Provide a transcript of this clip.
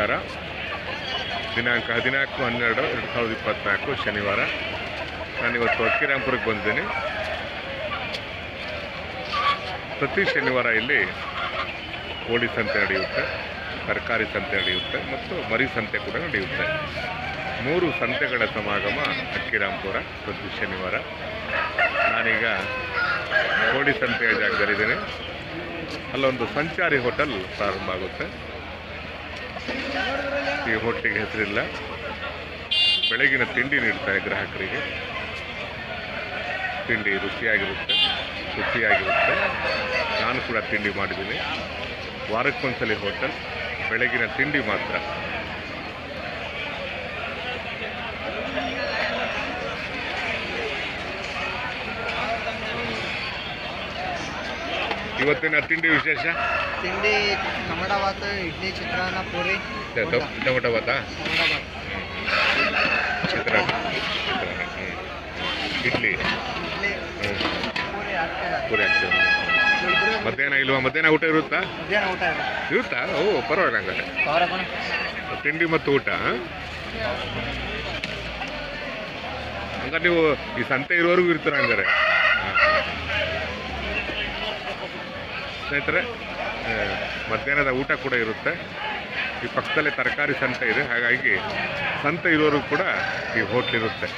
ನಮಸ್ಕಾರ. ದಿನಾಂಕ 14/12/2024 ಶನಿವಾರ. ನಾನಿವತ್ತು ಅಕ್ಕಿರಾಂಪುರಕ್ಕೆ ಬಂದಿದ್ದೀನಿ. ಪ್ರತಿ ಶನಿವಾರ ಇಲ್ಲಿ ಕೋಳಿ ಸಂತೆ ನಡೆಯುತ್ತೆ, ತರಕಾರಿ ಸಂತೆ ನಡೆಯುತ್ತೆ ಮತ್ತು ಮರಿ ಸಂತೆ ಕೂಡ ನಡೆಯುತ್ತೆ. 3 ಸಂತೆಗಳ ಸಮಾಗಮ ಅಕ್ಕಿರಾಂಪುರ ಪ್ರತಿ ಶನಿವಾರ. ನಾನೀಗ ಕೋಳಿ ಸಂತೆಯ ಜಾಗದಲ್ಲಿದ್ದೇನೆ. ಅಲ್ಲೊಂದು ಸಂಚಾರಿ ಹೋಟೆಲ್ ಪ್ರಾರಂಭ ಆಗುತ್ತೆ. ಈ ಹೋಟೆಲ್ಗೆ ಹೆಸರಿಲ್ಲ. ಬೆಳಗಿನ ತಿಂಡಿ ನೀಡ್ತಾರೆ ಗ್ರಾಹಕರಿಗೆ. ತಿಂಡಿ ರುಚಿಯಾಗಿರುತ್ತೆ. ನಾನು ಕೂಡ ತಿಂಡಿ ಮಾಡಿದ್ದೀನಿ. ವಾರಕ್ಕೊಂದ್ಸಲಿ ಹೋಟೆಲ್, ಬೆಳಗಿನ ತಿಂಡಿ ಮಾತ್ರ. ಇವತ್ತಿನ ತಿಂಡಿ ವಿಶೇಷ? ತಿಂಡಿ ಟೊಮೆಟೊ ಬಾತ್, ಇಡ್ಲಿ, ಚಿತ್ರಾನ್ನ, ಪೂರಿ. ಟೊಮೆಟೊ ಬಾತಾ? ಚಿತ್ರಾನ್ನ, ಇಡ್ಲಿ, ಪೂರಿ ಆಗ್ತದೆ. ಮಧ್ಯಾಹ್ನ ಇಲ್ವಾ? ಮಧ್ಯಾಹ್ನ ಊಟ ಇರುತ್ತಾ? ಇರುತ್ತಾ? ಓ, ಪರವಾಗಿಲ್ಲ. ಹಂಗಾರೆ ತಿಂಡಿ ಮತ್ತು ಊಟ. ಹಂಗಾರೆ ನೀವು ಈ ಸಂತೆ ಇರೋವರೆಗೂ ಇರ್ತೀರ ಹಂಗಾರೆ. ಸ್ನೇಹಿತರೆ, ಮಧ್ಯಾಹ್ನದ ಊಟ ಕೂಡ ಇರುತ್ತೆ. ಈ ಪಕ್ಕದಲ್ಲೇ ತರಕಾರಿ ಸಂತೆ ಇದೆ. ಹಾಗಾಗಿ ಸಂತೆ ಇರೋರು ಕೂಡ ಈ ಹೋಟ್ಲ್ ಇರುತ್ತೆ.